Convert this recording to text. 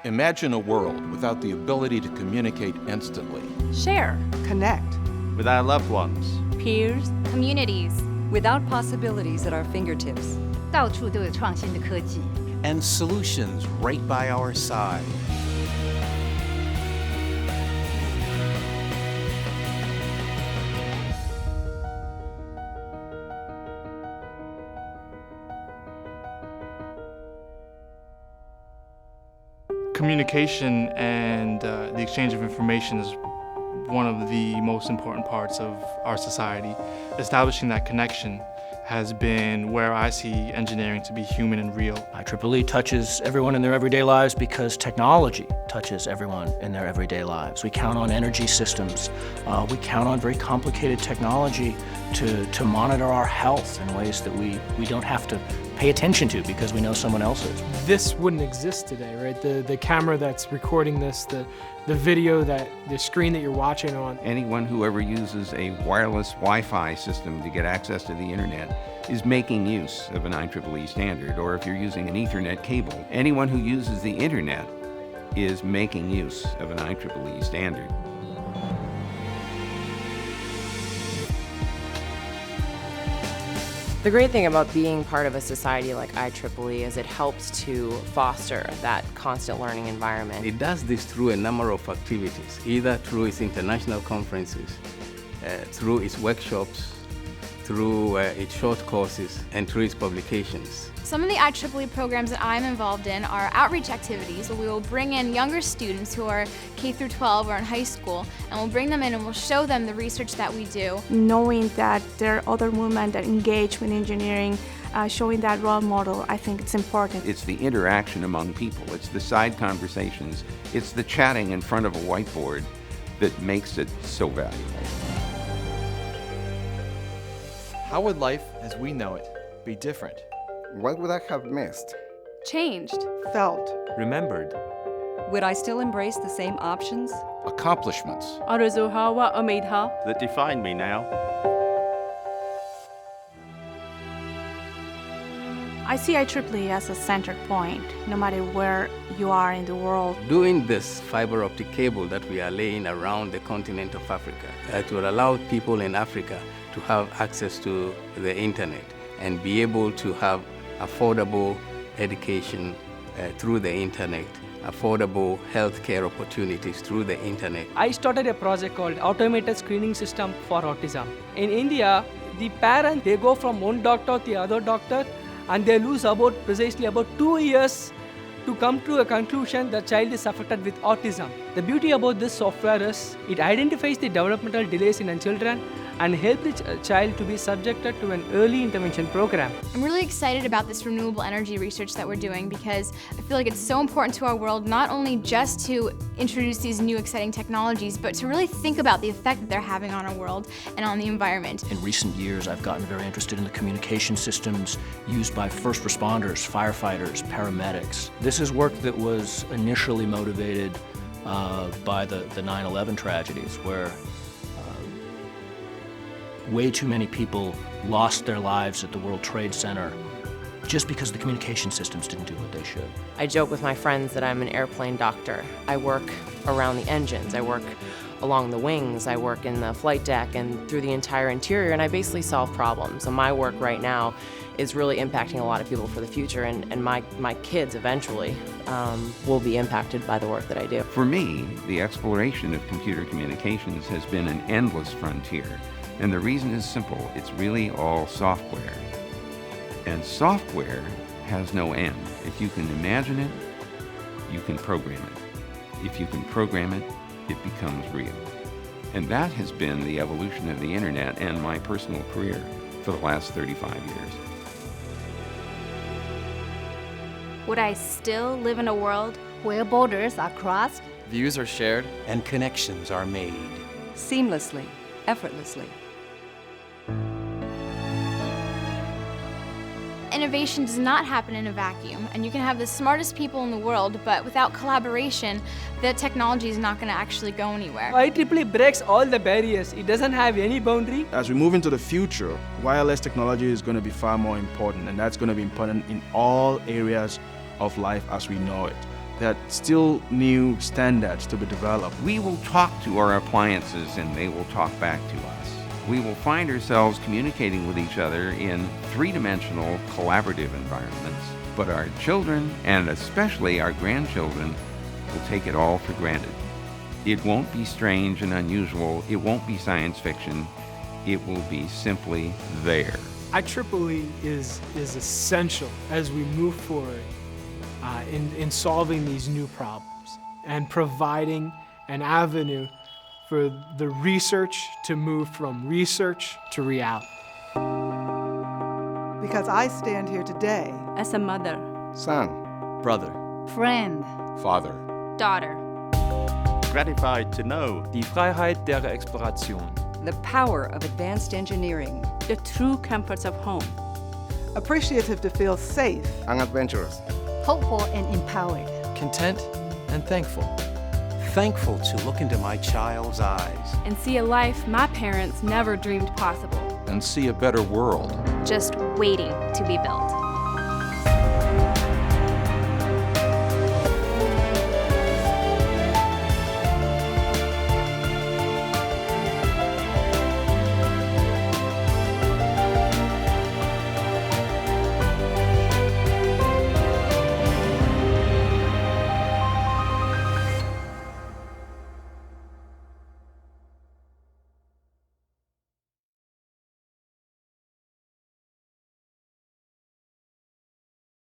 Imagine a world without the ability to communicate instantly. Share, connect, with our loved ones, peers, communities, without possibilities at our fingertips. 到处都有创新的科技 and solutions right by our side. Communication and the exchange of information is one of the most important parts of our society. Establishing that connection has been where I see engineering to be human and real. IEEE touches everyone in their everyday lives because technology touches everyone in their everyday lives. We count on energy systems. We count on very complicated technology to monitor our health in ways that we don't have to pay attention to because we know someone else is. This wouldn't exist today, right? The camera that's recording this, the video, the screen that you're watching on. Anyone who ever uses a wireless Wi-Fi system to get access to the internet is making use of an IEEE standard, or if you're using an Ethernet cable, anyone who uses the internet is making use of an IEEE standard. The great thing about being part of a society like IEEE is it helps to foster that constant learning environment. It does this through a number of activities, either through its international conferences, through its workshops, through its short courses, and through its publications. Some of the IEEE programs that I'm involved in are outreach activities where we will bring in younger students who are K through 12 or in high school, and we'll bring them in and we'll show them the research that we do. Knowing that there are other women that engage with engineering, showing that role model, I think it's important. It's the interaction among people, it's the side conversations, it's the chatting in front of a whiteboard that makes it so valuable. How would life as we know it be different? What would I have missed? changed, felt, remembered? Would I still embrace the same options? Accomplishments آرزوها و امیدها that define me now? I see IEEE as a center point, no matter where you are in the world. Doing this fiber optic cable that we are laying around the continent of Africa, it will allow people in Africa to have access to the internet and be able to have affordable education through the internet, affordable healthcare opportunities through the internet. I started a project called Automated Screening System for Autism. In India, the parents, they go from one doctor to the other doctor, and they lose precisely about 2 years to come to a conclusion the child is affected with autism. The beauty about this software is it identifies the developmental delays in children and help the child to be subjected to an early intervention program. I'm really excited about this renewable energy research that we're doing because I feel like it's so important to our world, not only just to introduce these new exciting technologies, but to really think about the effect that they're having on our world and on the environment. In recent years, I've gotten very interested in the communication systems used by first responders, firefighters, paramedics. This is work that was initially motivated by the 9/11 tragedies, where way too many people lost their lives at the World Trade Center just because the communication systems didn't do what they should. I joke with my friends that I'm an airplane doctor. I work around the engines, I work along the wings, I work in the flight deck and through the entire interior, and I basically solve problems. And my work right now is really impacting a lot of people for the future, and my kids eventually will be impacted by the work that I do. For me, the exploration of computer communications has been an endless frontier. And the reason is simple, it's really all software. And software has no end. If you can imagine it, you can program it. If you can program it, it becomes real. And that has been the evolution of the internet and my personal career for the last 35 years. Would I still live in a world where borders are crossed? Views are shared, and connections are made. Seamlessly, effortlessly. Innovation does not happen in a vacuum, and you can have the smartest people in the world, but without collaboration, the technology is not going to actually go anywhere. IEEE breaks all the barriers. It doesn't have any boundary. As we move into the future, wireless technology is going to be far more important, and that's going to be important in all areas of life as we know it. that still new standards to be developed. We will talk to our appliances and they will talk back to us. We will find ourselves communicating with each other in three-dimensional collaborative environments, but our children, and especially our grandchildren, will take it all for granted. It won't be strange and unusual. It won't be science fiction. It will be simply there. IEEE is essential as we move forward in solving these new problems and providing an avenue for the research to move from research to reality. Because I stand here today as a mother, son, brother, friend, father, daughter. Gratified to know die Freiheit der Exploration, the power of advanced engineering, the true comforts of home, appreciative to feel safe and adventurous, hopeful and empowered, content and thankful. Thankful to look into my child's eyes and see a life my parents never dreamed possible. and see a better world. Just waiting to be built.